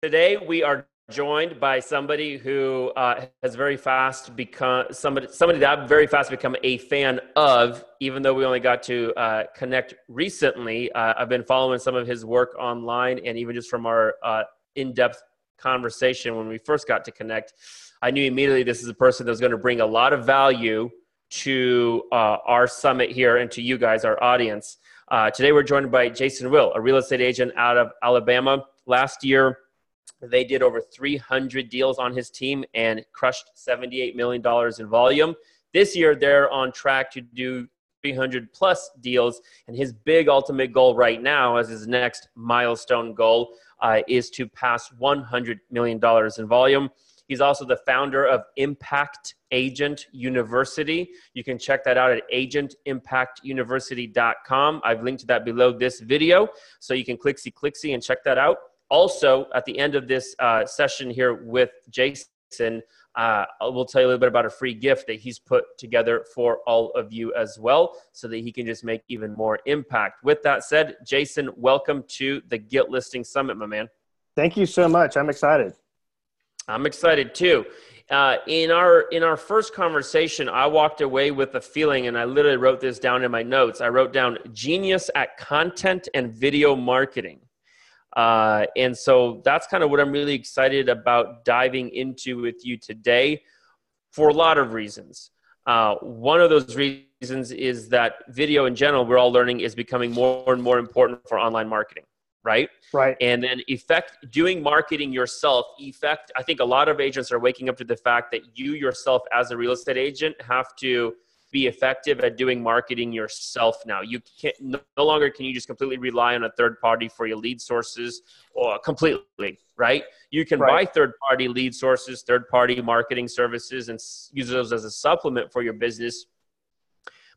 Today we are joined by somebody who has very fast become somebody that I've very fast become a fan of. Even though we only got to connect recently, I've been following some of his work online, and even just from our in-depth conversation when we first got to connect, I knew immediately this is a person that's going to bring a lot of value to our summit here and to you guys, our audience. Today we're joined by Jason Will, a real estate agent out of Alabama. Last year, they did over 300 deals on his team and crushed $78 million in volume. This year, they're on track to do 300 plus deals. And his big ultimate goal right now, as his next milestone goal, is to pass $100 million in volume. He's also the founder of Impact Agent University. You can check that out at agentimpactuniversity.com. I've linked to that below this video, so you can clicksy and check that out. Also, at the end of this session here with Jason, we'll tell you a little bit about a free gift that he's put together for all of you as well, so that he can just make even more impact. With that said, Jason, welcome to the Get Listing Summit, my man. Thank you so much. I'm excited. I'm excited too. In our first conversation, I walked away with a feeling, and I literally wrote this down in my notes. I wrote down genius at content and video marketing. And so that's kind of what I'm really excited about diving into with you today for a lot of reasons. One of those reasons is that video in general, we're all learning, is becoming more and more important for online marketing, right? Right. And then doing marketing yourself, I think a lot of agents are waking up to the fact that you yourself as a real estate agent have to be effective at doing marketing yourself now. You can't, no longer can you just completely rely on a third party for your lead sources or completely, right? You can buy third party lead sources, third party marketing services, and use those as a supplement for your business.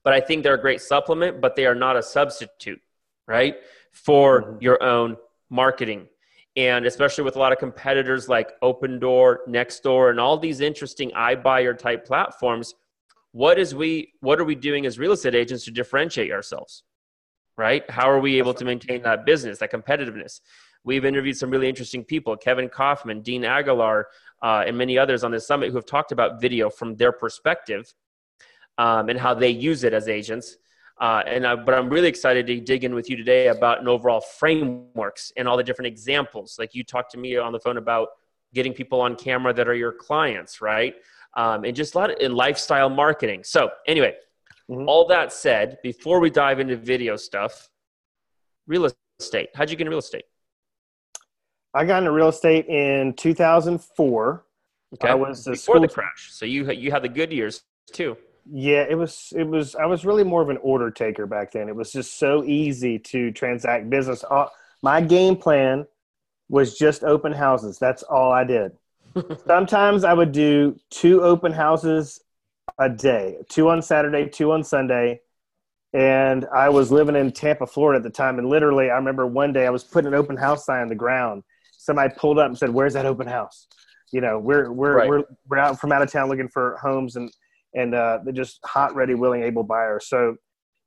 But I think they're a great supplement, but they are not a substitute, right? For your own marketing. And especially with a lot of competitors like Open Door, Nextdoor, and all these interesting iBuyer type platforms, what are we doing as real estate agents to differentiate ourselves, right? How are we able to maintain that business, that competitiveness? We've interviewed some really interesting people, Kevin Kaufman, Dean Aguilar, and many others on this summit who have talked about video from their perspective and how they use it as agents. But I'm really excited to dig in with you today about an overall frameworks and all the different examples. Like you talked to me on the phone about getting people on camera that are your clients, right? And just a lot in lifestyle marketing. So anyway, all that said, before we dive into video stuff, real estate. How'd you get into real estate? I got into real estate in 2004. Okay. I was before the crash. So you had the good years too. Yeah, it was, I was really more of an order taker back then. It was just so easy to transact business. My game plan was just open houses. That's all I did. Sometimes I would do 2 open houses a day, 2 on Saturday, 2 on Sunday. And I was living in Tampa, Florida at the time. And literally, I remember one day I was putting an open house sign on the ground. Somebody pulled up and said, "Where's that open house?" You know, we're out from out of town looking for homes, and they're just hot, ready, willing, able buyers. So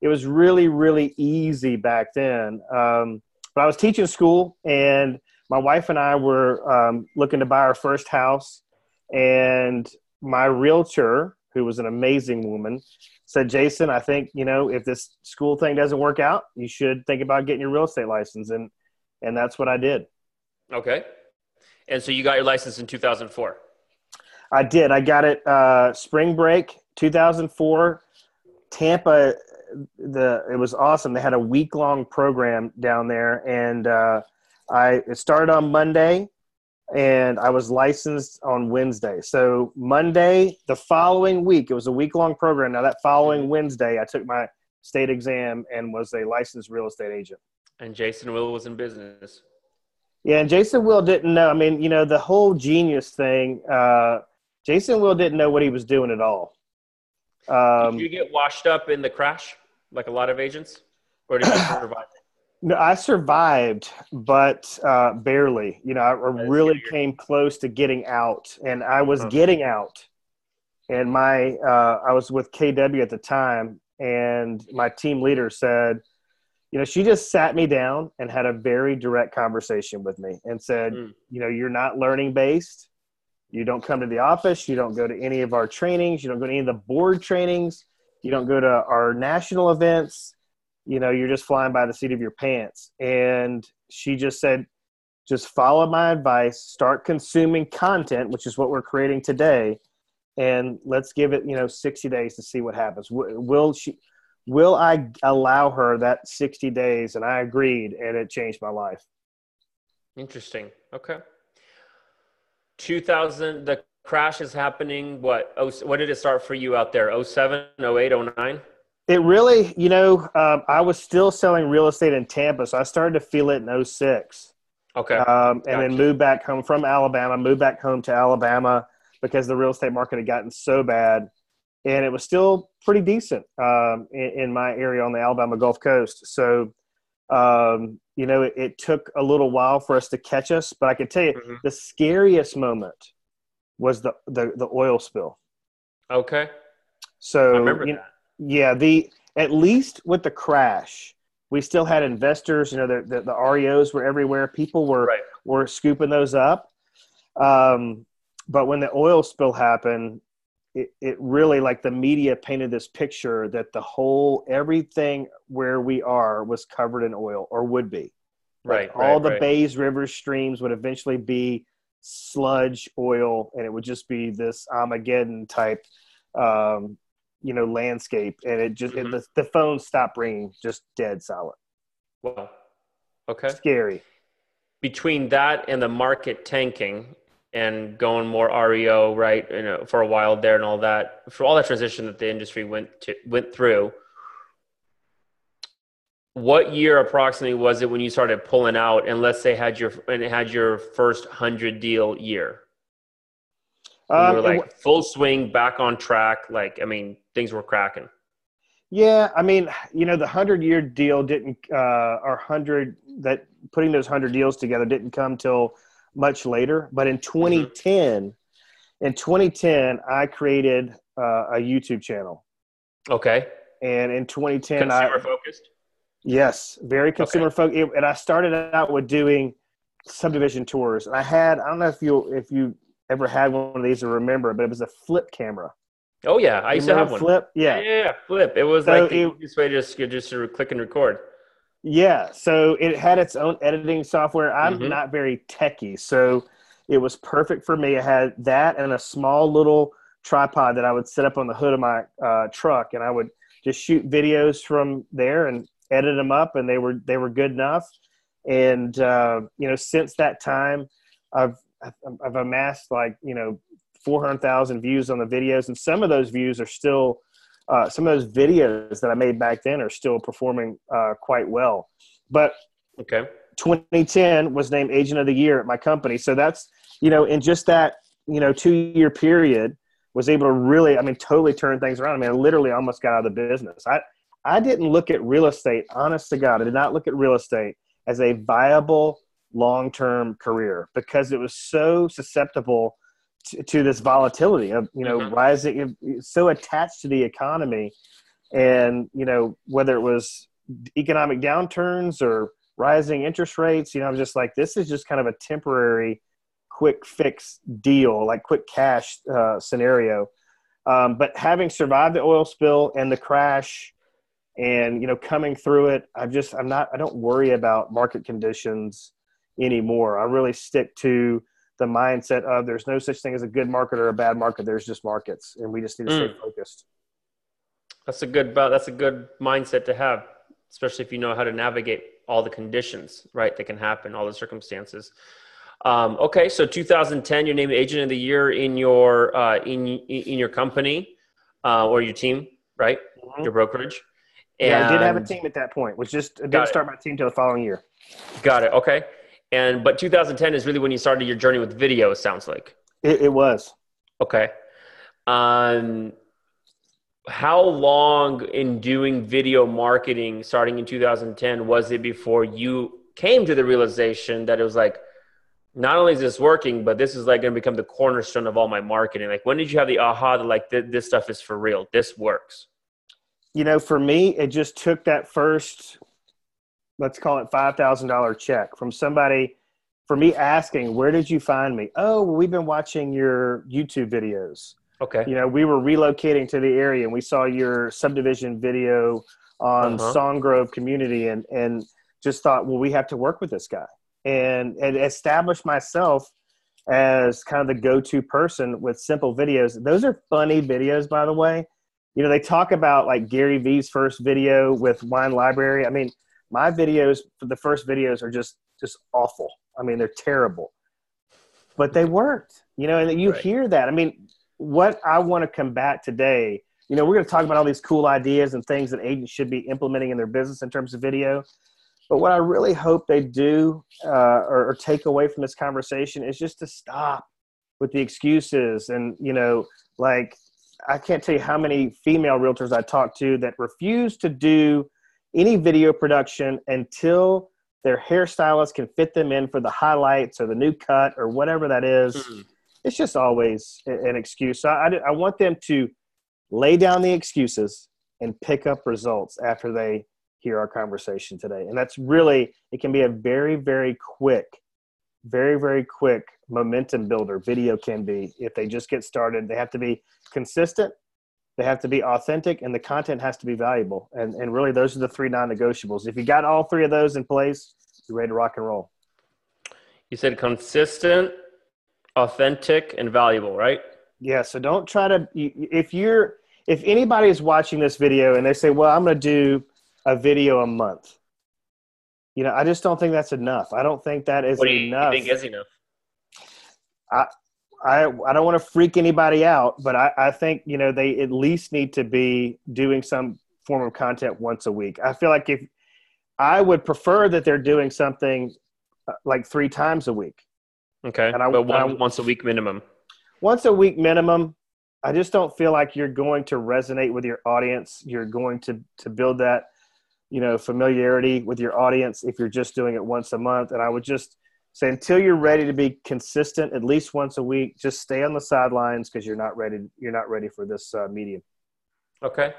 it was really, really easy back then. But I was teaching school, and my wife and I were looking to buy our first house, and my realtor, who was an amazing woman, said, "Jason, I think, if this school thing doesn't work out, you should think about getting your real estate license." And that's what I did. Okay. And so you got your license in 2004. I did. I got it spring break 2004. Tampa, it was awesome. They had a week-long program down there, and it started on Monday, and I was licensed on Wednesday. So Monday, the following week, it was a week-long program. Now that following Wednesday, I took my state exam and was a licensed real estate agent. And Jason Will was in business. Yeah, and Jason Will didn't know. I mean, the whole genius thing, Jason Will didn't know what he was doing at all. Did you get washed up in the crash like a lot of agents? Or did you survive? No, I survived, but barely. I really came close to getting out, and I was getting out. And I was with KW at the time, and my team leader said, she just sat me down and had a very direct conversation with me and said, you're not learning based. You don't come to the office. You don't go to any of our trainings. You don't go to any of the board trainings. You don't go to our national events. You're just flying by the seat of your pants. And she just said, just follow my advice, start consuming content, which is what we're creating today. And let's give it, 60 days to see what happens. Will I allow her that 60 days? And I agreed, and it changed my life. Interesting. Okay. 2000, the crash is happening. What did it start for you out there? 07, 08, 09? It really, I was still selling real estate in Tampa, so I started to feel it in 06. Okay. And then moved back home from Alabama, to Alabama because the real estate market had gotten so bad. And it was still pretty decent in my area on the Alabama Gulf Coast. So, it took a little while for us to catch us. But I can tell you, the scariest moment was the oil spill. Okay. So, I remember that. Yeah, at least with the crash, we still had investors. The REOs were everywhere. People were scooping those up. But when the oil spill happened, it really, like, the media painted this picture that everything where we are was covered in oil, or would be. All the bays, rivers, streams would eventually be sludge oil, and it would just be this Armageddon type, landscape. And it just, the phone stopped ringing, just dead silent. Wow. Okay. Scary. Between that and the market tanking and going more REO, right? For a while there and all that, for all that transition that the industry went through, what year approximately was it when you started pulling out, and let's say had your first 100 deal year? You were full swing, back on track. Things were cracking. Yeah. the 100-year deal didn't, putting those 100 deals together didn't come till much later. But in 2010, I created a YouTube channel. Okay. And in 2010, consumer focused. Yes, very consumer focused. And I started out with doing subdivision tours. And I don't know if you ever had one of these or remember, but it was a flip camera. Oh yeah, I used to have one. Flip, yeah, flip. It was the easiest way to just click and record. Yeah, so it had its own editing software. I'm not very techie, so it was perfect for me. It had that and a small little tripod that I would set up on the hood of my truck, and I would just shoot videos from there and edit them up, and they were good enough. And since that time, I've amassed 400,000 views on the videos, and some of those views are still. Some of those videos that I made back then are still performing quite well. But 2010 was named Agent of the Year at my company. So that's, in just that, 2-year period, was able to really, totally turn things around. I literally almost got out of the business. I didn't look at real estate, honest to God, I did not look at real estate as a viable long-term career because it was so susceptible to this volatility of, rising, so attached to the economy. And, whether it was economic downturns or rising interest rates, I was just like, this is just kind of a temporary quick fix deal, like quick cash scenario. But having survived the oil spill and the crash and, coming through it, I don't worry about market conditions anymore. I really stick to the mindset of there's no such thing as a good market or a bad market. There's just markets, and we just need to stay focused. That's a good mindset to have, especially if you know how to navigate all the conditions, right, that can happen, all the circumstances. Okay, so 2010, you're named Agent of the Year in your in your company or your team, right? Your brokerage. And yeah, I did have a team at that point. Didn't start my team till the following year. Got it. Okay. But 2010 is really when you started your journey with video, it sounds like. It was. Okay. How long in doing video marketing starting in 2010 was it before you came to the realization that it was like, not only is this working, but this is like going to become the cornerstone of all my marketing? Like, when did you have the aha that this stuff is for real? This works. For me, it just took that first let's call it $5,000 check from somebody for me asking, where did you find me? Oh, well, we've been watching your YouTube videos. Okay. You know, we were relocating to the area and we saw your subdivision video on Songgrove community and just thought, well, we have to work with this guy and establish myself as kind of the go-to person with simple videos. Those are funny videos, by the way. You know, they talk about like Gary Vee's first video with Wine Library. I mean, my videos, the first videos are just awful. I mean, they're terrible, but they worked, you know, and you hear that. I mean, what I want to combat today, you know, we're going to talk about all these cool ideas and things that agents should be implementing in their business in terms of video. But what I really hope they do or take away from this conversation is just to stop with the excuses. And, you know, like I can't tell you how many female realtors I talk to that refuse to do any video production until their hairstylist can fit them in for the highlights or the new cut or whatever that is. It's just always an excuse. So I want them to lay down the excuses and pick up results after they hear our conversation today. And that's really, it can be a very, very quick momentum builder. Video can be, if they just get started. They have to be consistent, they have to be authentic, and the content has to be valuable. And really, those are the three non-negotiables. If you got all three of those in place, you're ready to rock and roll. You said consistent, authentic, and valuable, right? Yeah. So don't try to, if anybody is watching this video and they say, well, I'm going to do a video a month, you know, I just don't think that's enough. I don't think that is enough. What do you think is enough? I don't want to freak anybody out, but I think, you know, they at least need to be doing some form of content once a week. I feel like if I would prefer that they're doing something like 3 times a week. Okay. But once a week minimum. Once a week minimum. I just don't feel like you're going to resonate with your audience. You're going to build that, you know, familiarity with your audience if you're just doing it once a month. And I would just say, until you're ready to be consistent, at least once a week, just stay on the sidelines because you're not ready for this medium. Okay.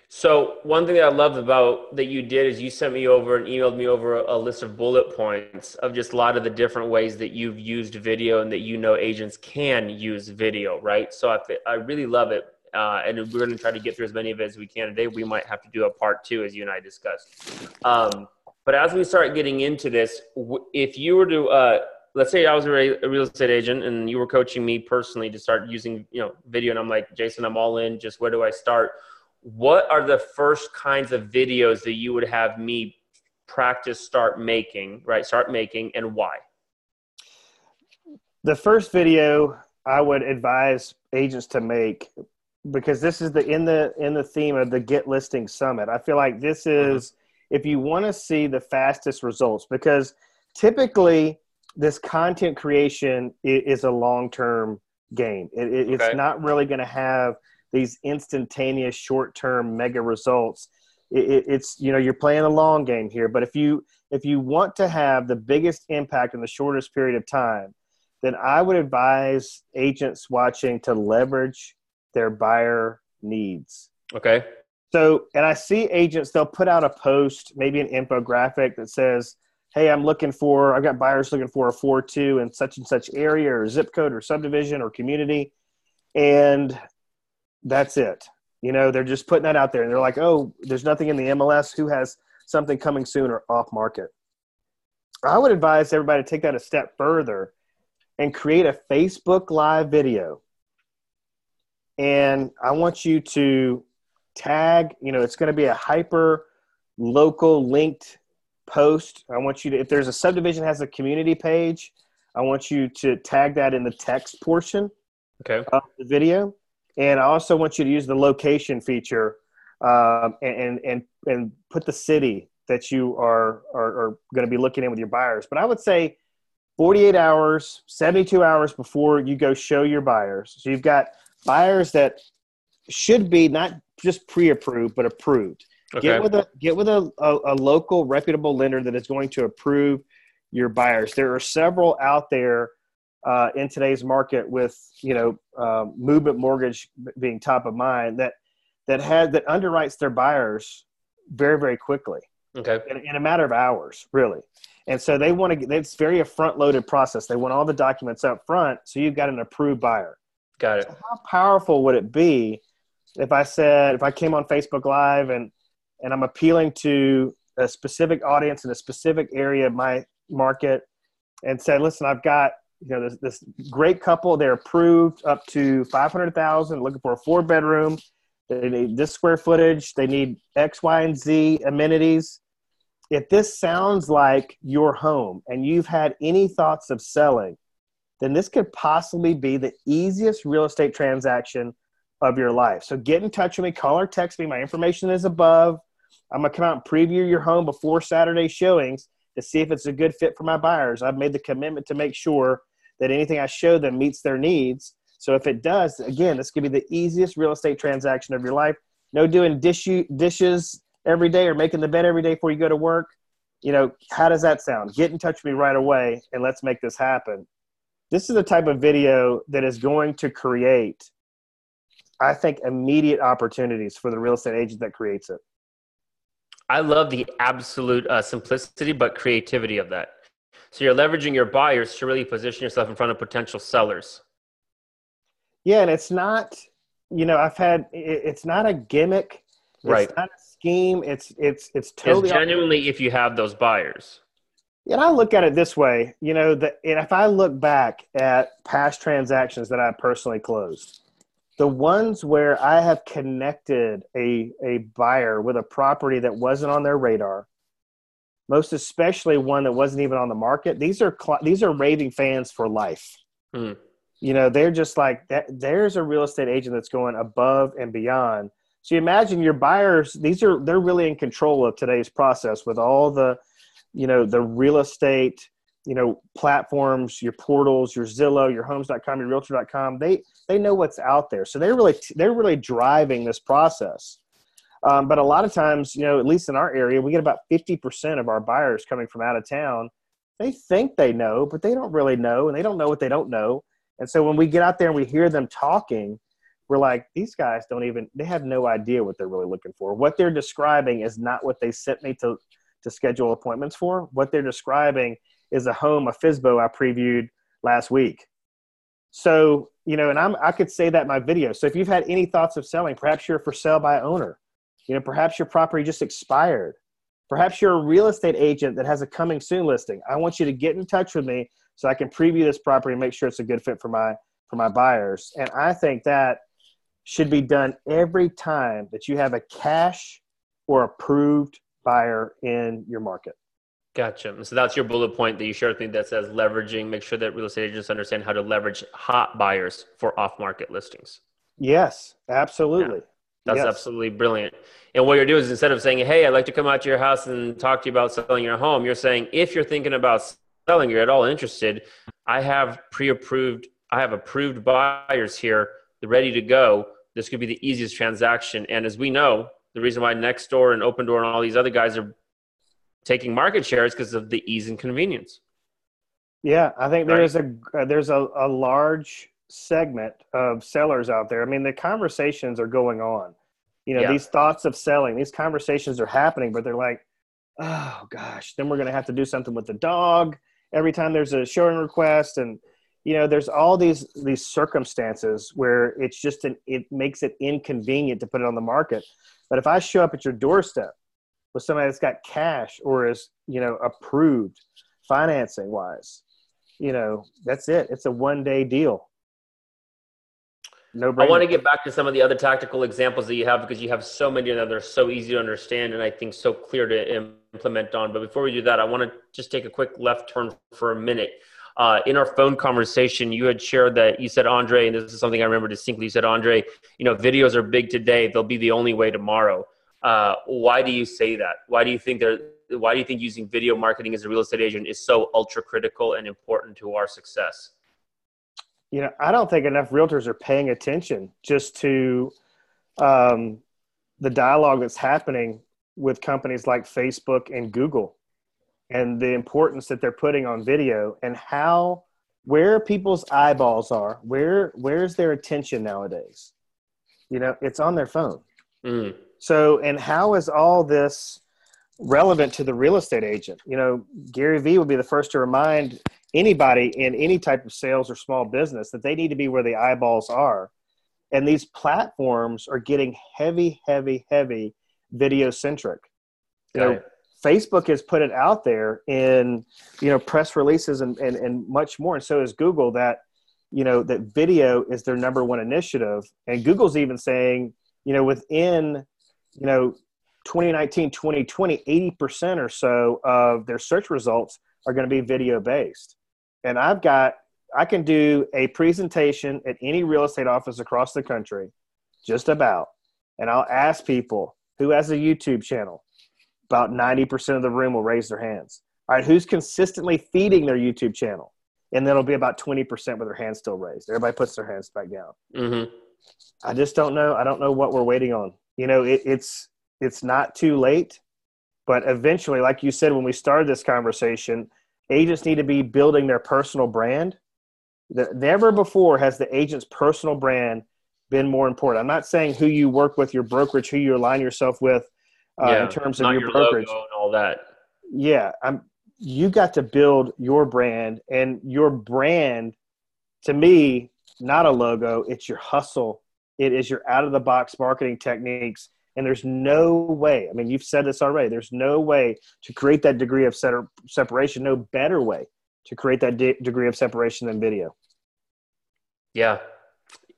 So one thing that I loved about that you did is you sent me over and emailed me over a list of bullet points of just a lot of the different ways that you've used video and that, you know, agents can use video, right? So I really love it. And we're going to try to get through as many of it as we can today. We might have to do a part 2, as you and I discussed. But as we start getting into this, if you were to, let's say I was a real estate agent and you were coaching me personally to start using, you know, video, and I'm like, Jason, I'm all in. Just where do I start? What are the first kinds of videos that you would have me start making, and why? The first video I would advise agents to make, because this is in the theme of the Get Listing Summit. I feel like this is, if you want to see the fastest results, because typically this content creation is a long-term game. It's not really going to have these instantaneous short-term mega results. It's, you know, you're playing a long game here, but if you want to have the biggest impact in the shortest period of time, then I would advise agents watching to leverage their buyer needs. Okay. So, and I see agents, they'll put out a post, maybe an infographic that says, hey, I've got buyers looking for a 4.2 in such and such area or zip code or subdivision or community. And that's it. You know, they're just putting that out there and they're like, oh, there's nothing in the MLS. Who has something coming soon or off market? I would advise everybody to take that a step further and create a Facebook Live video. And I want you to tag, you know, it's going to be a hyper local linked post. I want you to, if there's a subdivision that has a community page, I want you to tag that in the text portion of the video. And I also want you to use the location feature and put the city that you are going to be looking in with your buyers. But I would say 48 hours, 72 hours before you go show your buyers. So you've got buyers that should be not just pre-approved, but approved. Okay. Get with a local reputable lender that is going to approve your buyers. There are several out there in today's market, with, you know, Movement Mortgage being top of mind, that underwrites their buyers very, very quickly. Okay. in a matter of hours, really. And so they want to, it's very a front loaded process. They want all the documents up front. So you've got an approved buyer. Got So it. how powerful would it be if I came on Facebook Live and I'm appealing to a specific audience in a specific area of my market and said, listen, I've got, this great couple, they're approved up to 500,000, looking for a 4-bedroom. They need this square footage. They need X, Y, and Z amenities. If this sounds like your home and you've had any thoughts of selling, then this could possibly be the easiest real estate transaction of your life. So get in touch with me, call or text me. My information is above. I'm going to come out and preview your home before Saturday showings to see if it's a good fit for my buyers. I've made the commitment to make sure that anything I show them meets their needs. So if it does, again, this could be the easiest real estate transaction of your life. No doing dishes every day or making the bed every day before you go to work. How does that sound? Get in touch with me right away and let's make this happen. This is the type of video that is going to create, I think, immediate opportunities for the real estate agent that creates it. I love the absolute simplicity, but creativity of that. So you're leveraging your buyers to really position yourself in front of potential sellers. Yeah, and it's not, it's not a gimmick. Right. It's not a scheme. It's totally. It's genuinely if you have those buyers. And I look at it this way, and if I look back at past transactions that I personally closed, the ones where I have connected a buyer with a property that wasn't on their radar, most especially one that wasn't even on the market, these are raving fans for life. Mm. They're just like, there's a real estate agent that's going above and beyond. So you imagine your buyers, they're really in control of today's process with all the, the real estate, platforms, your portals, your Zillow, your homes.com, your realtor.com. They know what's out there. So they're really driving this process. But a lot of times, at least in our area, we get about 50% of our buyers coming from out of town. They think they know, but they don't really know, and they don't know what they don't know. And so when we get out there and we hear them talking, we're like, these guys they have no idea what they're really looking for. What they're describing is not what they sent me to schedule appointments for. What they're describing is a home, a FSBO I previewed last week. So, and I could say that in my video. So if you've had any thoughts of selling, perhaps you're for sale by owner, perhaps your property just expired. Perhaps you're a real estate agent that has a coming soon listing. I want you to get in touch with me so I can preview this property and make sure it's a good fit for my buyers. And I think that should be done every time that you have a cash or approved buyer in your market. Gotcha. So that's your bullet point that you shared with me that says leveraging, make sure that real estate agents understand how to leverage hot buyers for off-market listings. Yes, absolutely. Yeah, that's absolutely brilliant. And what you're doing is instead of saying, hey, I'd like to come out to your house and talk to you about selling your home, you're saying, if you're thinking about selling, you're at all interested, I have approved buyers here. They're ready to go. This could be the easiest transaction. And as we know, the reason why Nextdoor and Open Door and all these other guys are taking market share is because of the ease and convenience. Yeah, I think there's a large segment of sellers out there. I mean, the conversations are going on. These thoughts of selling, these conversations are happening, but they're like, oh gosh, then we're going to have to do something with the dog every time there's a showing request. And, there's all these circumstances where it makes it inconvenient to put it on the market. But if I show up at your doorstep with somebody that's got cash or is, approved financing wise, that's it. It's a one-day deal. No brainer. I want to get back to some of the other tactical examples that you have because you have so many of them that are so easy to understand and I think so clear to implement on. But before we do that, I want to just take a quick left turn for a minute. In our phone conversation, you had shared that you said, Andre, and this is something I remember distinctly, you said, Andre, videos are big today. They'll be the only way tomorrow. Why do you say that? Why do you think using video marketing as a real estate agent is so ultra critical and important to our success? I don't think enough realtors are paying attention just to the dialogue that's happening with companies like Facebook and Google and the importance that they're putting on video and where people's eyeballs are, where's their attention nowadays? It's on their phone. Mm. So, and how is all this relevant to the real estate agent. You know, Gary Vee would be the first to remind anybody in any type of sales or small business that they need to be where the eyeballs are. And these platforms are getting heavy, heavy, heavy video centric. You know, Facebook has put it out there in, you know, press releases and much more. And so is Google, that, you know, that video is their number one initiative. And Google's even saying, you know, within, you know, 2019, 2020, 80% or so of their search results are going to be video based. And I can do a presentation at any real estate office across the country, just about. And I'll ask people who has a YouTube channel. About 90% of the room will raise their hands. All right, who's consistently feeding their YouTube channel? And then it'll be about 20% with their hands still raised. Everybody puts their hands back down. Mm-hmm. I just don't know. I don't know what we're waiting on. You know, it's not too late, but eventually, like you said when we started this conversation, agents need to be building their personal brand. Never before has the agent's personal brand been more important. I'm not saying who you work with, your brokerage, who you align yourself with in terms of your brokerage. Logo and all that. Yeah, you got to build your brand, and your brand, to me, not a logo. It's your hustle. It is your out-of-the-box marketing techniques. And there's no way, I mean, you've said this already, there's no way to create that degree of separation, no better way to create that degree of separation than video. Yeah.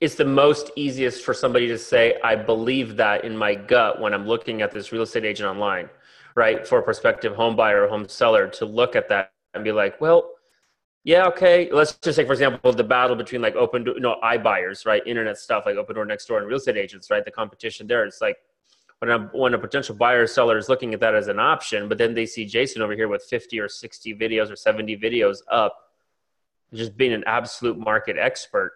It's the most easiest for somebody to say, I believe that in my gut when I'm looking at this real estate agent online, right? For a prospective home buyer or home seller to look at that and be like, well, yeah, okay. Let's just say, for example, the battle between like iBuyers, right? Internet stuff like Open Door, Next Door, and real estate agents, right? The competition there. It's like when a potential buyer or seller is looking at that as an option, but then they see Jason over here with 50 or 60 videos or 70 videos up, just being an absolute market expert,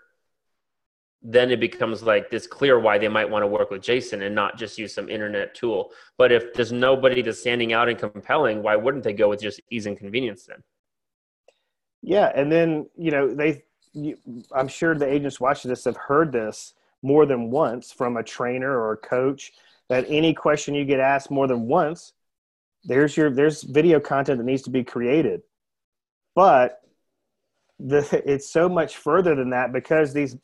then it becomes like this clear why they might want to work with Jason and not just use some internet tool. But if there's nobody that's standing out and compelling, why wouldn't they go with just ease and convenience then? Yeah. And then, you know, I'm sure the agents watching this have heard this more than once from a trainer or a coach, that any question you get asked more than once, there's video content that needs to be created. But it's so much further than that, because these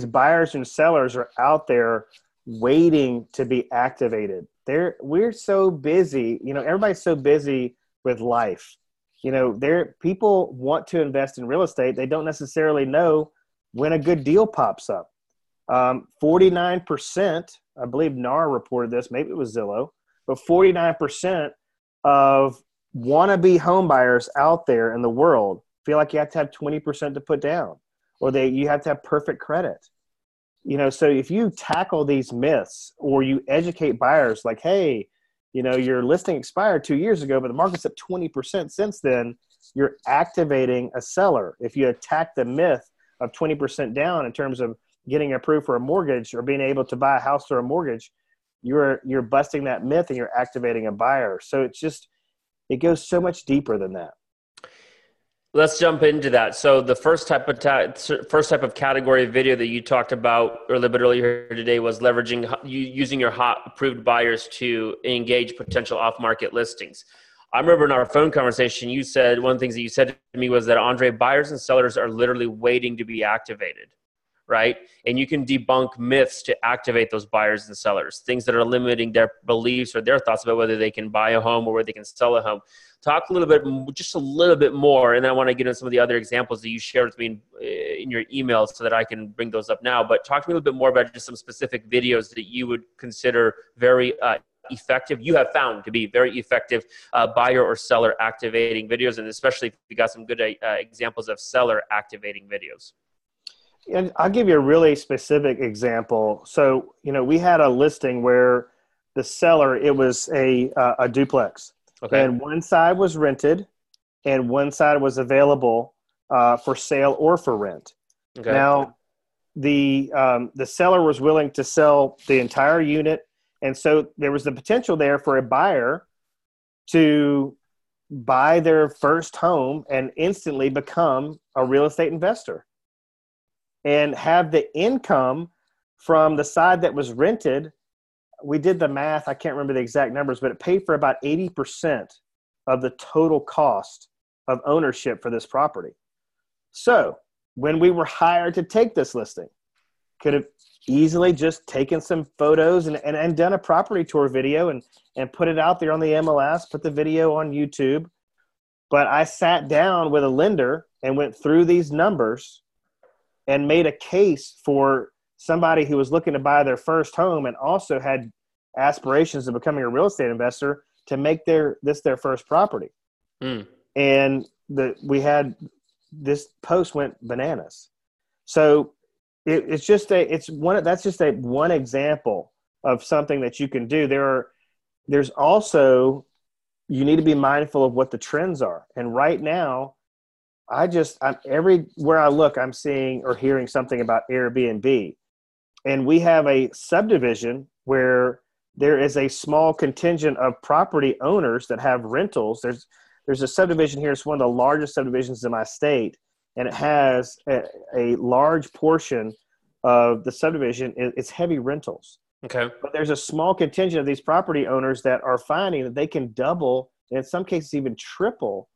buyers and sellers are out there waiting to be activated. We're so busy, you know, everybody's so busy with life. You know, people want to invest in real estate. They don't necessarily know when a good deal pops up. 49%, I believe NAR reported this, maybe it was Zillow, but 49% of wannabe home buyers out there in the world feel like you have to have 20% to put down, or you have to have perfect credit. You know, so if you tackle these myths, or you educate buyers like, hey, you know, your listing expired 2 years ago, but the market's up 20% since then, you're activating a seller. If you attack the myth of 20% down in terms of getting approved for a mortgage or being able to buy a house through a mortgage, you're busting that myth and you're activating a buyer. So it goes so much deeper than that. Let's jump into that. So the first type of category of video that you talked about a little bit earlier today was using your hot approved buyers to engage potential off-market listings. I remember in our phone conversation, you said one of the things that you said to me was that, Andre, buyers and sellers are literally waiting to be activated, right? And you can debunk myths to activate those buyers and sellers, things that are limiting their beliefs or their thoughts about whether they can buy a home or whether they can sell a home. Talk just a little bit more, and then I want to get into some of the other examples that you shared with me in your emails so that I can bring those up now. But talk to me a little bit more about just some specific videos that you would consider very effective, you have found to be very effective buyer or seller activating videos, and especially if you got some good examples of seller activating videos. And I'll give you a really specific example. So, you know, we had a listing where the seller, it was a duplex. Okay. And one side was rented and one side was available for sale or for rent. Okay. Now, the seller was willing to sell the entire unit. And so there was the potential there for a buyer to buy their first home and instantly become a real estate investor and have the income from the side that was rented we did the math. I can't remember the exact numbers, but it paid for about 80% of the total cost of ownership for this property. So when we were hired to take this listing, could have easily just taken some photos and done a property tour video and put it out there on the MLS, put the video on YouTube. But I sat down with a lender and went through these numbers and made a case for somebody who was looking to buy their first home and also had aspirations of becoming a real estate investor to make this their first property. And this post went bananas. So that's just one example of something that you can do. There's also, you need to be mindful of what the trends are. And right now, everywhere I look, I'm seeing or hearing something about Airbnb. And we have a subdivision where there is a small contingent of property owners that have rentals. There's a subdivision here. It's one of the largest subdivisions in my state. And it has a large portion of the subdivision. It's heavy rentals. Okay. But there's a small contingent of these property owners that are finding that they can double, and in some cases even triple,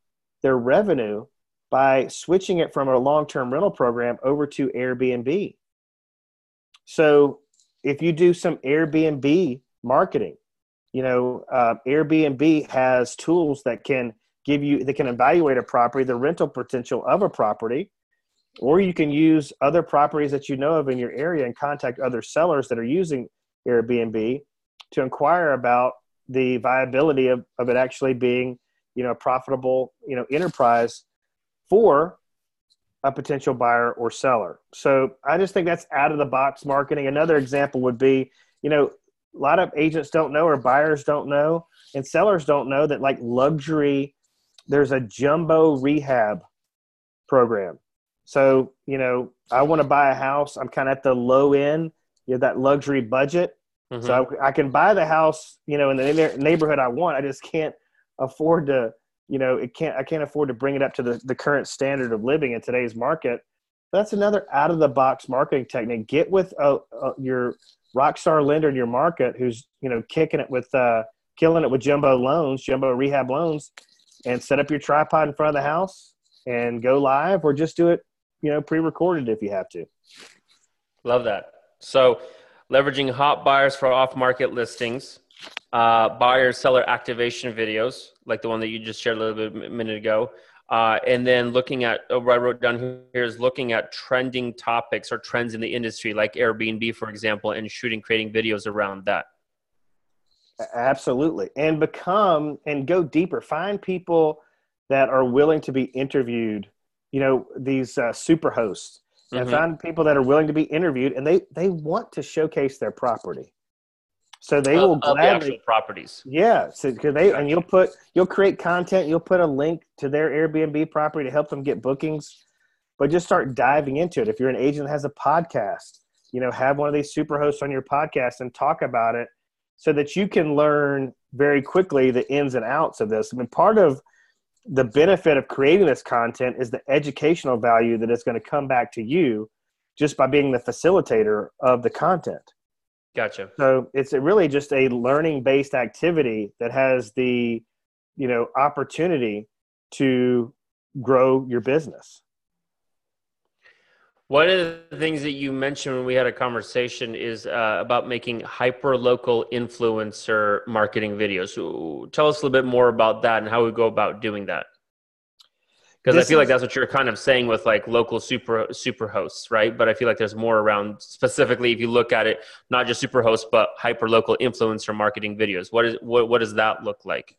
their revenue by switching it from a long-term rental program over to Airbnb. So if you do some Airbnb marketing, Airbnb has tools that can evaluate a property, the rental potential of a property, or you can use other properties that you know of in your area and contact other sellers that are using Airbnb to inquire about the viability of it actually being, a profitable, enterprise for a potential buyer or seller. So I just think that's out of the box marketing. Another example would be, a lot of agents don't know, or buyers don't know, and sellers don't know that, like, luxury, there's a jumbo rehab program. So, I want to buy a house. I'm kind of at the low end, that luxury budget. Mm-hmm. So I can buy the house, in the neighborhood I want. I just can't afford to, I can't afford to bring it up to the current standard of living in today's market. That's another out of the box marketing technique. Get with your rock star lender in your market who's, killing it with jumbo rehab loans, and set up your tripod in front of the house and go live, or just do it, pre-recorded if you have to. Love that. So leveraging hot buyers for off-market listings, buyer seller activation videos, like the one that you just shared a little bit a minute ago. And then looking at, what I wrote down here is looking at trending topics or trends in the industry, like Airbnb, for example, and creating videos around that. Absolutely. And go deeper. Find people that are willing to be interviewed, these super hosts, and find people that are willing to be interviewed, and they want to showcase their property. So they will gladly, the actual properties. Yeah. So and you'll create content. You'll put a link to their Airbnb property to help them get bookings, but just start diving into it. If you're an agent that has a podcast, have one of these super hosts on your podcast and talk about it, so that you can learn very quickly the ins and outs of this. I mean, part of the benefit of creating this content is the educational value that is going to come back to you just by being the facilitator of the content. Gotcha. So it's really just a learning-based activity that has the, opportunity to grow your business. One of the things that you mentioned when we had a conversation is about making hyper-local influencer marketing videos. So tell us a little bit more about that and how we go about doing that. Because I feel like that's what you're kind of saying with like local super hosts, right? But I feel like there's more around, specifically if you look at it, not just super hosts, but hyper-local influencer marketing videos. What does that look like?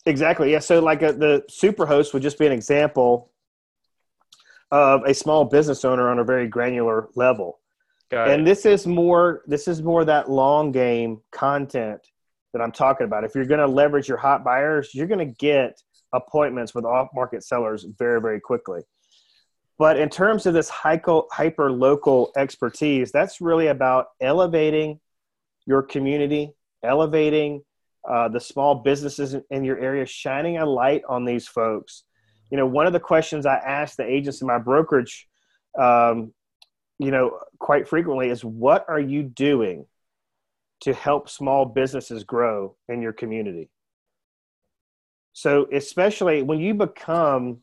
Exactly. Yeah. So like the super host would just be an example of a small business owner on a very granular level. And this is more that long game content that I'm talking about. If you're going to leverage your hot buyers, you're going to get appointments with off-market sellers very, very quickly. But in terms of this hyper local expertise, that's really about elevating your community, elevating the small businesses in your area, shining a light on these folks. One of the questions I ask the agents in my brokerage, quite frequently is, what are you doing to help small businesses grow in your community. So especially when you become,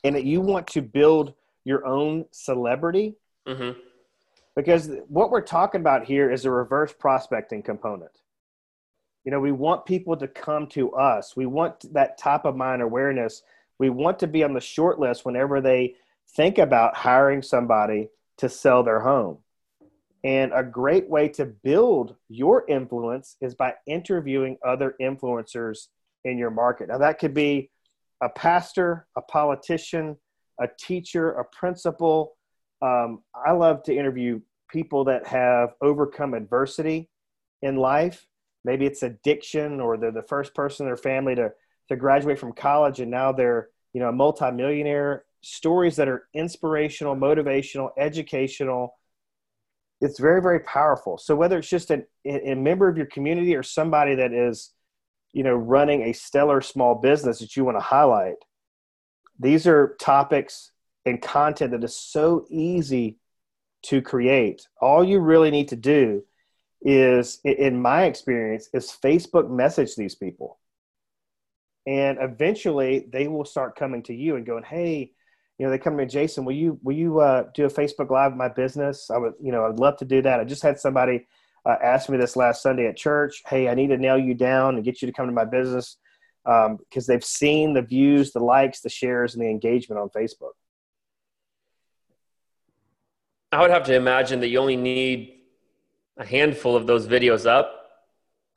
and you want to build your own celebrity, Mm-hmm. because what we're talking about here is a reverse prospecting component. You know, we want people to come to us. We want that top of mind awareness. We want to be on the short list whenever they think about hiring somebody to sell their home. And a great way to build your influence is by interviewing other influencers in your market. Now, that could be a pastor, a politician, a teacher, a principal. I love to interview people that have overcome adversity in life. Maybe it's addiction, or they're the first person in their family to graduate from college, and now they're, you know, a multimillionaire. Stories that are inspirational, motivational, educational. It's very, very powerful. So whether it's just a member of your community or somebody that is, you know, running a stellar small business that you want to highlight, these are topics and content that is so easy to create. All you really need to do is, in my experience, is Facebook message these people. And eventually they will start coming to you and going, hey, you know, they come to me, Jason, will you do a Facebook Live of my business? I'd love to do that. I just had somebody ask me this last Sunday at church. Hey, I need to nail you down and get you to come to my business, because they've seen the views, the likes, the shares, and the engagement on Facebook. I would have to imagine that you only need a handful of those videos up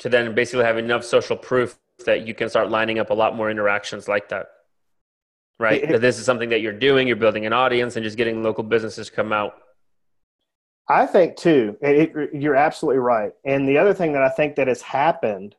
to then basically have enough social proof that you can start lining up a lot more interactions like that. Right? That this is something that you're doing, you're building an audience and just getting local businesses come out. I think too, you're absolutely right. And the other thing that I think that has happened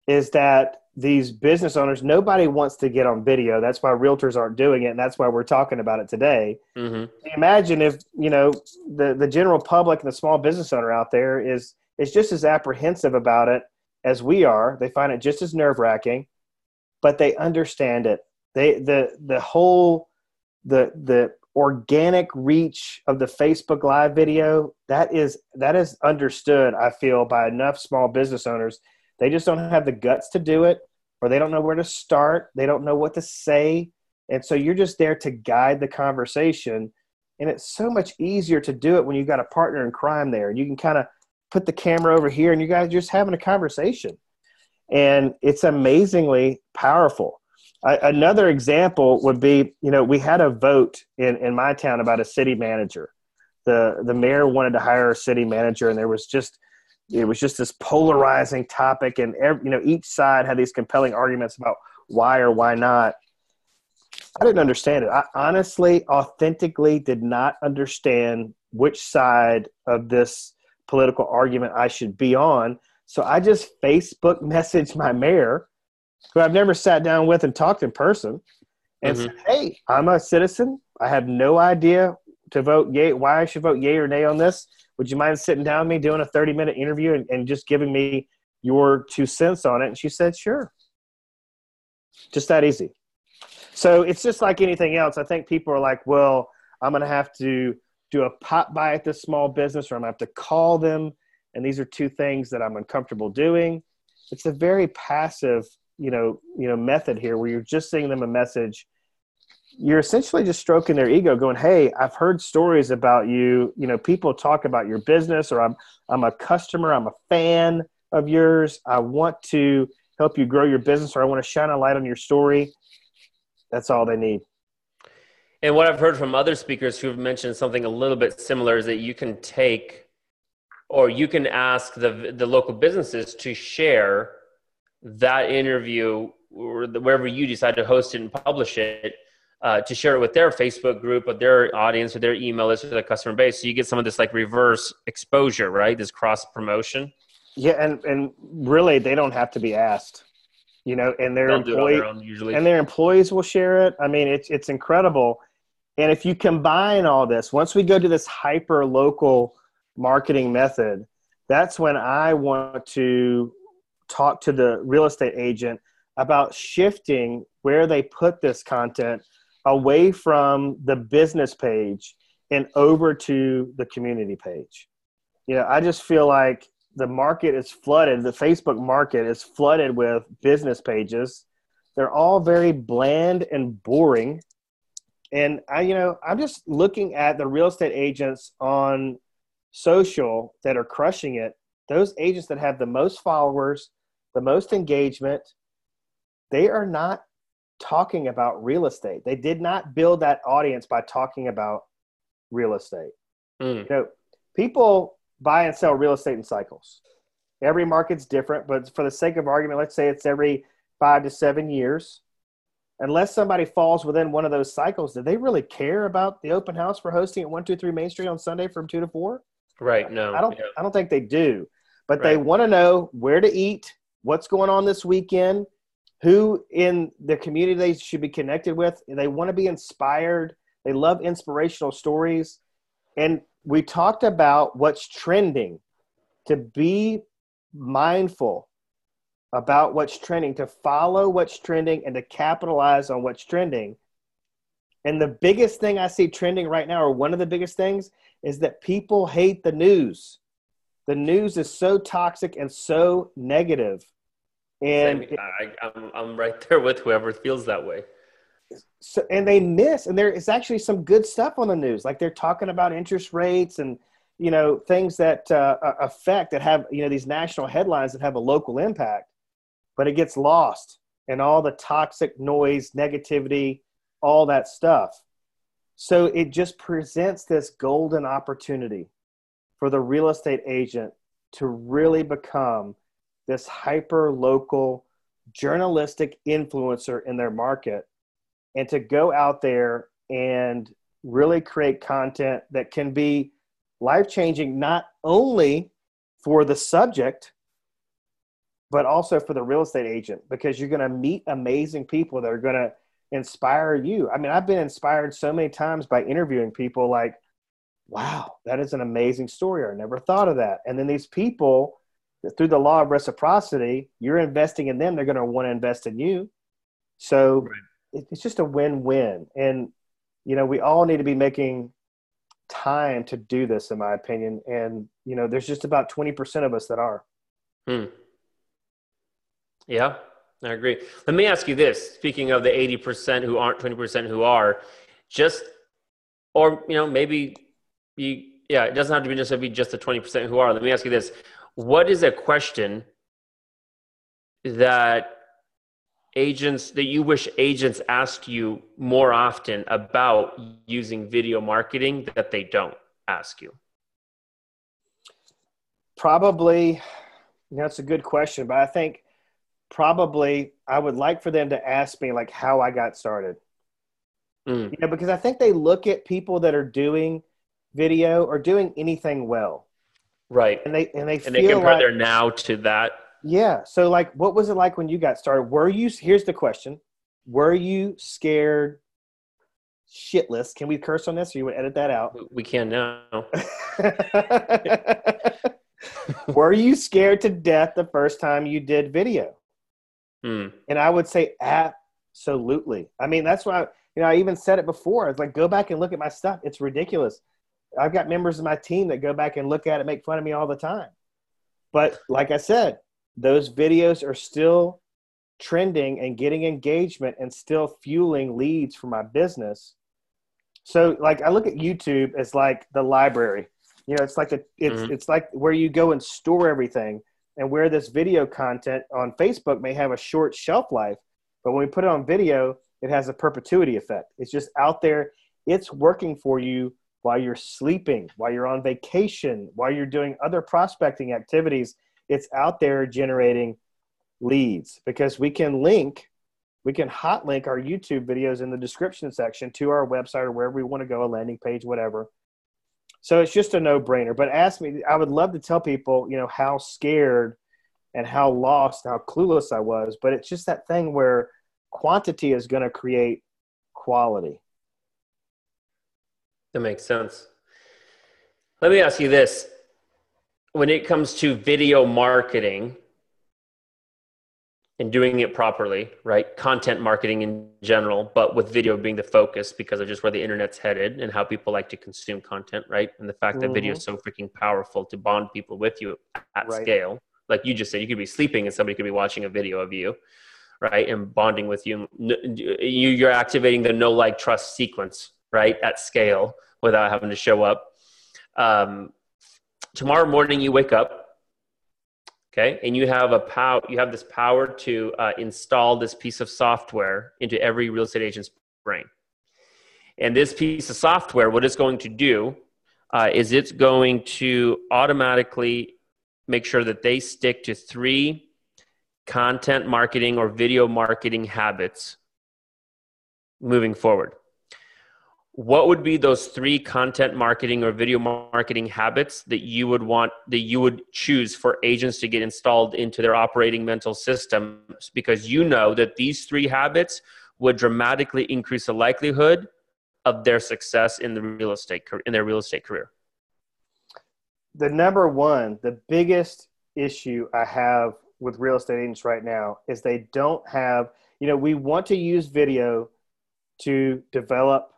is that these business owners, nobody wants to get on video. That's why realtors aren't doing it. And that's why we're talking about it today. Mm-hmm. Imagine if, you know, the general public and the small business owner out there is just as apprehensive about it as we are. They find it just as nerve-wracking, but they understand it. The organic reach of the Facebook Live video, that is understood, I feel, by enough small business owners. They just don't have the guts to do it, or they don't know where to start. They don't know what to say. And so you're just there to guide the conversation. And it's so much easier to do it when you've got a partner in crime there. And you can kind of put the camera over here and you guys are just having a conversation. And it's amazingly powerful. Another example would be, you know, we had a vote in my town about a city manager. The mayor wanted to hire a city manager, and it was just this polarizing topic, and each side had these compelling arguments about why or why not. I didn't understand it. I honestly, authentically did not understand which side of this political argument I should be on. So I just Facebook messaged my mayor, who I've never sat down with and talked in person, and said, hey, I'm a citizen. I have no idea to vote yay, why I should vote yay or nay on this. Would you mind sitting down with me, doing a 30-minute interview and just giving me your 2 cents on it? And she said, sure. Just that easy. So it's just like anything else. I think people are like, well, I'm going to have to do a pop by at this small business, or I'm going to have to call them. And these are two things that I'm uncomfortable doing. It's a very passive method here, where you're just sending them a message. You're essentially just stroking their ego, going, hey, I've heard stories about you. You know, people talk about your business, or I'm a customer. I'm a fan of yours. I want to help you grow your business, or I want to shine a light on your story. That's all they need. And what I've heard from other speakers who have mentioned something a little bit similar is that you can take, or you can ask the local businesses to share that interview, or wherever you decide to host it and publish it, to share it with their Facebook group, with their audience, with their email list, with their customer base. So you get some of this like reverse exposure, right? This cross promotion. Yeah, and really, they don't have to be asked, and their They'll do it on their own usually. And their employees will share it. I mean, it's incredible. And if you combine all this, once we go to this hyper local marketing method, that's when I want to talk to the real estate agent about shifting where they put this content away from the business page and over to the community page. I just feel like the market is flooded. The Facebook market is flooded with business pages. They're all very bland and boring. And I'm just looking at the real estate agents on social that are crushing it. Those agents that have the most followers, the most engagement, they are not talking about real estate. They did not build that audience by talking about real estate. People buy and sell real estate in cycles. Every market's different, but for the sake of argument, let's say it's every 5 to 7 years. Unless somebody falls within one of those cycles, do they really care about the open house for hosting at 123 Main Street on Sunday from 2 to 4? Right. No, I don't think they do, but they want to know where to eat, what's going on this weekend, who in the community they should be connected with. They want to be inspired. They love inspirational stories. And we talked about what's trending, to be mindful about what's trending, to follow what's trending and to capitalize on what's trending. And the biggest thing I see trending right now, or one of the biggest things, is that people hate the news. The news is so toxic and so negative. And I'm right there with whoever feels that way. So, and they miss, and there is actually some good stuff on the news. Like they're talking about interest rates and, things that affect, that have, these national headlines that have a local impact, but it gets lost in all the toxic noise, negativity, all that stuff. So it just presents this golden opportunity for the real estate agent to really become this hyper local journalistic influencer in their market, and to go out there and really create content that can be life-changing, not only for the subject, but also for the real estate agent, because you're going to meet amazing people that are going to inspire you. I mean, I've been inspired so many times by interviewing people like, wow, that is an amazing story. I never thought of that. And then these people, through the law of reciprocity, you're investing in them, they're going to want to invest in you. So it's just a win-win. And, we all need to be making time to do this, in my opinion. And, there's just about 20% of us that are. Yeah, I agree. Let me ask you this. Speaking of the 80% who aren't, 20% who are, maybe it doesn't have to be just the 20% who are. Let me ask you this. What is a question that you wish agents asked you more often about using video marketing that they don't ask you? Probably, that's a good question, but I think probably I would like for them to ask me like how I got started. Because I think they look at people that are doing video or doing anything well. Right. And they compare like, their now to that. Yeah. So like, what was it like when you got started? Here's the question. Were you scared shitless? Can we curse on this, or you would edit that out? We can now. Were you scared to death the first time you did video? And I would say absolutely. I mean, that's why, I even said it before. It's like, go back and look at my stuff. It's ridiculous. I've got members of my team that go back and look at it, make fun of me all the time. But like I said, those videos are still trending and getting engagement and still fueling leads for my business. So like, I look at YouTube as like the library. It's like it's like where you go and store everything, and where this video content on Facebook may have a short shelf life, but when we put it on video, it has a perpetuity effect. It's just out there. It's working for you while you're sleeping, while you're on vacation, while you're doing other prospecting activities. It's out there generating leads, because we can hot link our YouTube videos in the description section to our website or wherever we want to go, a landing page, whatever. So it's just a no-brainer. But ask me, I would love to tell people, how scared and how lost, how clueless I was. But it's just that thing where quantity is going to create quality. That makes sense. Let me ask you this. When it comes to video marketing, and doing it properly, right? Content marketing in general, but with video being the focus because of just where the internet's headed and how people like to consume content, right? And the fact that video is so freaking powerful to bond people with you at Right. scale. Like you just said, you could be sleeping and somebody could be watching a video of you, right? And bonding with you. You're activating the know, like, trust sequence, right? At scale without having to show up. Tomorrow morning you wake up, okay, and you have this power to install this piece of software into every real estate agent's brain. And this piece of software, what it's going to do is it's going to automatically make sure that they stick to 3 content marketing or video marketing habits moving forward. What would be those 3 content marketing or video marketing habits that you would choose for agents to get installed into their operating mental systems? Because you know that these 3 habits would dramatically increase the likelihood of their success in their real estate career. The number one, the biggest issue I have with real estate agents right now is they don't have, we want to use video to develop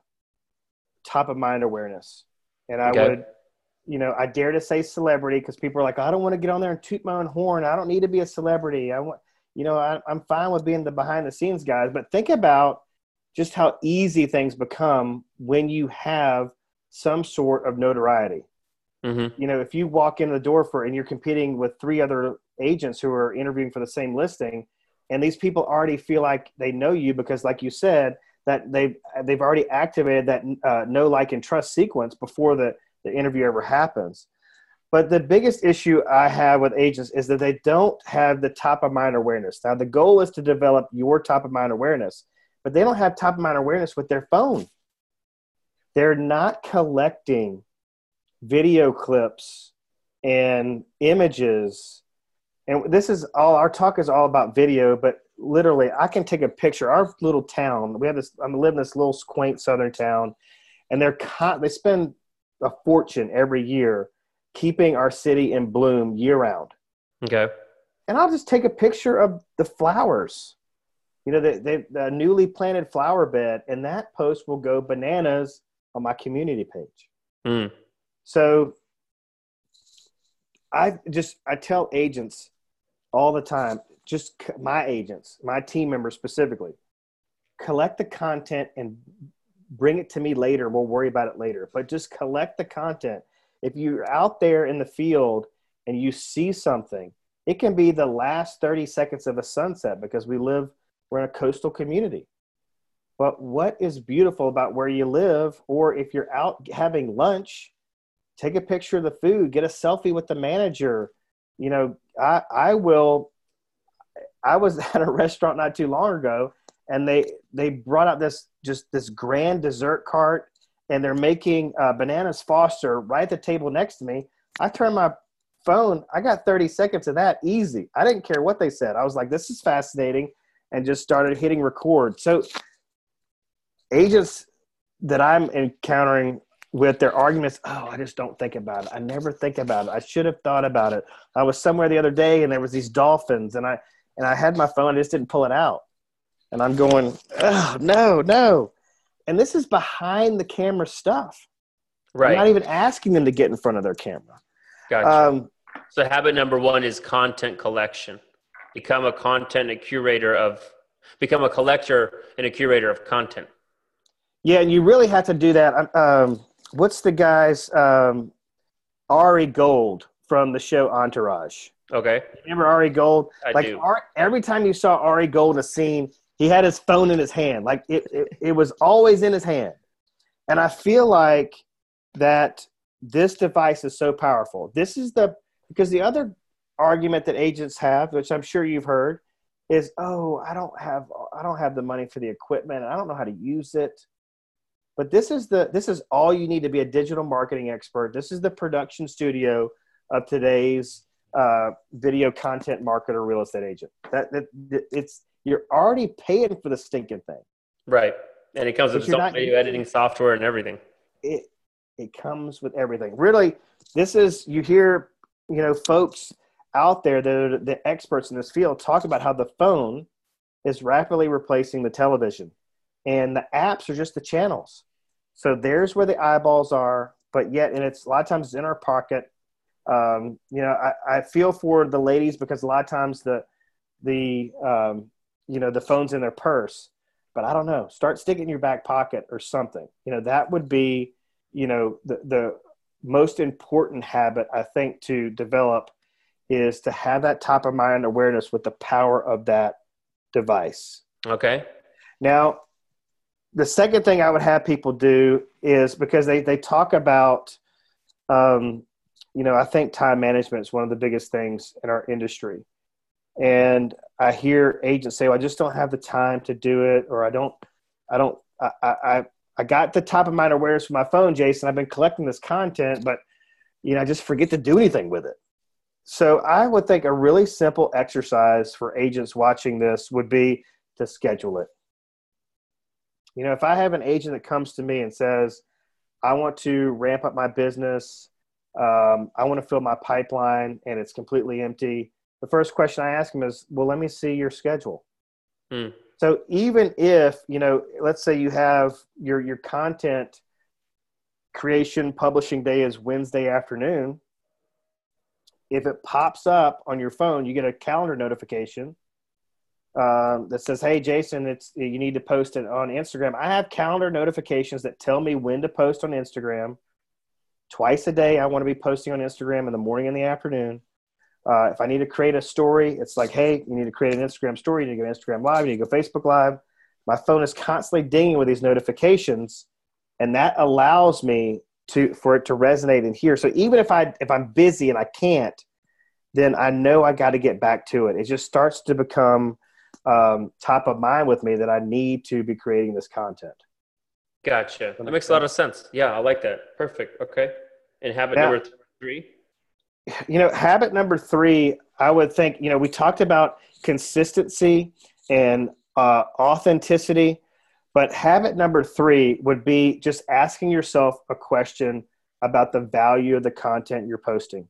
top of mind awareness. And I would, I dare to say celebrity because people are like, I don't want to get on there and toot my own horn. I don't need to be a celebrity. I'm fine with being the behind the scenes guys, but think about just how easy things become when you have some sort of notoriety. Mm-hmm. If you walk in the door and you're competing with 3 other agents who are interviewing for the same listing, and these people already feel like they know you because, like you said, that they've already activated that know, like, and trust sequence before the interview ever happens. But the biggest issue I have with agents is that they don't have the top of mind awareness. Now, the goal is to develop your top of mind awareness, but they don't have top of mind awareness with their phone. They're not collecting video clips and images. And this is all, our talk is all about video, but literally I can take a picture. Our little town, I live in this little quaint southern town, and they spend a fortune every year keeping our city in bloom year round. Okay. And I'll just take a picture of the flowers, the newly planted flower bed, and that post will go bananas on my community page. Mm. So I tell agents all the time, just my agents, my team members specifically, collect the content and bring it to me later. We'll worry about it later, but just collect the content. If you're out there in the field and you see something, it can be the last 30 seconds of a sunset because we're in a coastal community. But what is beautiful about where you live, or if you're out having lunch, take a picture of the food, get a selfie with the manager. I was at a restaurant not too long ago, and they brought out this grand dessert cart, and they're making bananas Foster right at the table next to me. I turned my phone. I got 30 seconds of that easy. I didn't care what they said. I was like, this is fascinating, and just started hitting record. So agents that I'm encountering with their arguments, I just don't think about it. I never think about it. I should have thought about it. I was somewhere the other day, and there was these dolphins, and I had my phone, I just didn't pull it out. And I'm going, oh, no. And this is behind the camera stuff. Right. I'm not even asking them to get in front of their camera. Gotcha. So habit number 1 is content collection. Become a collector and a curator of content. Yeah, and you really have to do that. What's the guy's Ari Gold from the show Entourage? Okay. Remember Ari Gold? I do. Every time you saw Ari Gold in a scene, he had his phone in his hand. Like it was always in his hand. And I feel like that this device is so powerful. Because the other argument that agents have, which I'm sure you've heard, is, I don't have the money for the equipment, and I don't know how to use it. But this is all you need to be a digital marketing expert. This is the production studio of today's video content marketer, real estate agent. You're already paying for the stinking thing, right? And it comes with its own video editing software and everything. It comes with everything. Really, you hear folks out there that are the experts in this field talk about how the phone is rapidly replacing the television, and the apps are just the channels. So there's where the eyeballs are, but yet, and it's a lot of times it's in our pocket. I feel for the ladies because a lot of times the phone's in their purse, but I don't know, start sticking in your back pocket or something. That would be, the most important habit I think to develop is to have that top of mind awareness with the power of that device. Okay. Now, the second thing I would have people do is because they talk about, I think time management is one of the biggest things in our industry. And I hear agents say, well, I just don't have the time to do it. Or I got the top of mind awareness with my phone, Jason. I've been collecting this content, but, I just forget to do anything with it. So I would think a really simple exercise for agents watching this would be to schedule it. If I have an agent that comes to me and says, I want to ramp up my business, I want to fill my pipeline and it's completely empty, the first question I ask them is, well, let me see your schedule. So even if, let's say you have your content creation publishing day is Wednesday afternoon, if it pops up on your phone, you get a calendar notification that says, hey, Jason, you need to post it on Instagram. I have calendar notifications that tell me when to post on Instagram. Twice a day, I want to be posting on Instagram in the morning and the afternoon. If I need to create a story, it's like, hey, you need to create an Instagram story. You need to go Instagram Live. You need to go Facebook Live. My phone is constantly dinging with these notifications, and that allows me for it to resonate in here. So even if I'm busy and I can't, then I know I got to get back to it. It just starts to become top of mind with me that I need to be creating this content. Gotcha. That makes a lot of sense. Yeah, I like that. Perfect. Okay. And habit number 3? Habit number 3, I would think, we talked about consistency and authenticity, but habit number 3 would be just asking yourself a question about the value of the content you're posting.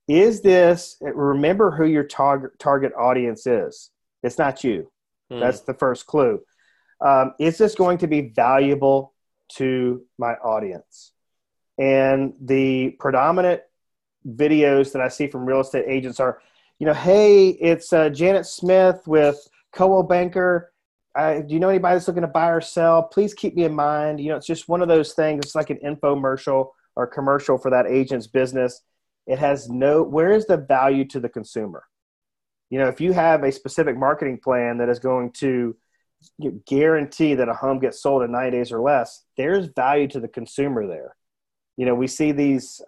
Remember who your target audience is. It's not you. That's the first clue. Is this going to be valuable to my audience? And the predominant videos that I see from real estate agents are, hey, it's Janet Smith with Coldwell Banker. Do you know anybody that's looking to buy or sell? Please keep me in mind. It's just one of those things. It's like an infomercial or commercial for that agent's business. It has where is the value to the consumer? If you have a specific marketing plan that is going to guarantee that a home gets sold in 90 days or less, there's value to the consumer there. We see these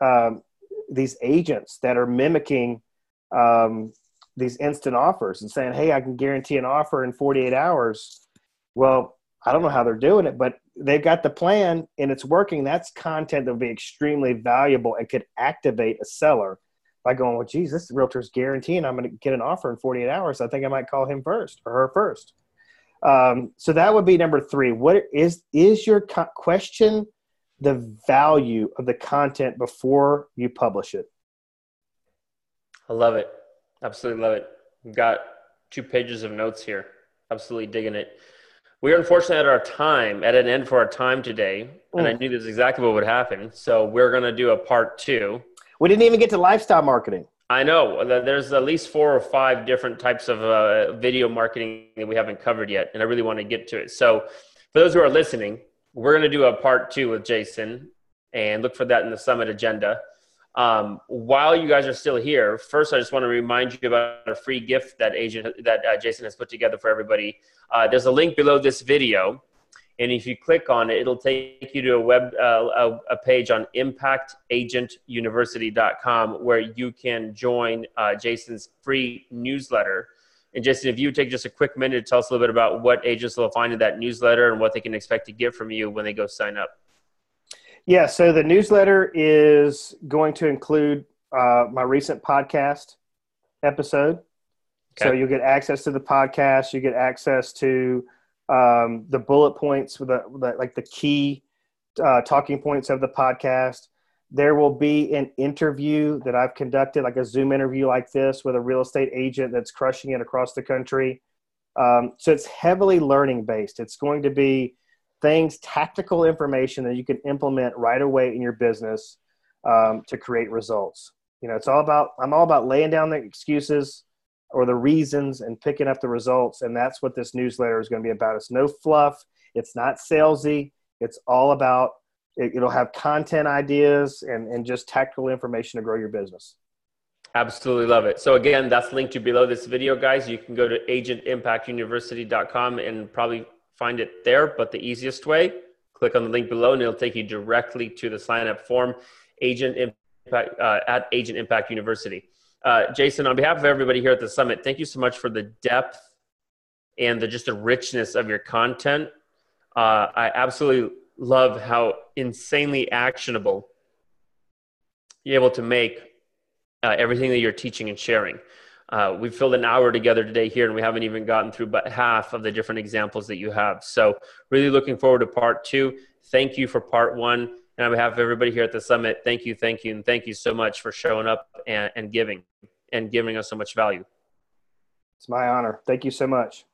agents that are mimicking these instant offers and saying, hey, I can guarantee an offer in 48 hours. Well, I don't know how they're doing it, but they've got the plan and it's working. That's content that would be extremely valuable and could activate a seller by going, well, geez, this realtor's guaranteeing I'm going to get an offer in 48 hours. I think I might call him first or her first. So that would be number 3. What is your question the value of the content before you publish it? I love it. Absolutely love it. We've got 2 pages of notes here. Absolutely digging it. We are unfortunately at an end for our time today, and I knew this is exactly what would happen. So we're going to do a part 2. We didn't even get to lifestyle marketing. I know. There's at least 4 or 5 different types of video marketing that we haven't covered yet, and I really want to get to it. So for those who are listening, we're going to do a part 2 with Jason, and look for that in the summit agenda. While you guys are still here, first I just want to remind you about a free gift that Jason has put together for everybody. There's a link below this video, and if you click on it, it'll take you to a page on impactagentuniversity.com where you can join Jason's free newsletter. And Jason, if you would take just a quick minute to tell us a little bit about what agents will find in that newsletter and what they can expect to get from you when they go sign up. Yeah, so the newsletter is going to include my recent podcast episode. Okay. So you'll get access to the podcast. You get access to the bullet points with the key talking points of the podcast. There will be an interview that I've conducted, like a Zoom interview like this with a real estate agent that's crushing it across the country. So it's heavily learning based. It's going to be things, tactical information that you can implement right away in your business to create results. You know, I'm all about laying down the excuses or the reasons and picking up the results. And that's what this newsletter is going to be about. It's no fluff. It's not salesy. It's all about, it'll have content ideas and just tactical information to grow your business. Absolutely love it. So again, that's linked to below this video, guys. You can go to agentimpactuniversity.com and probably find it there. But the easiest way, click on the link below and it'll take you directly to the sign up form, at Agent Impact University. Jason, on behalf of everybody here at the summit, thank you so much for the depth and just the richness of your content. I absolutely love how insanely actionable you're able to make everything that you're teaching and sharing. We've filled an hour together today here, and we haven't even gotten through but half of the different examples that you have. So really looking forward to part 2. Thank you for part 1. And on behalf of everybody here at the summit, thank you, and thank you so much for showing up and giving us so much value. It's my honor. Thank you so much.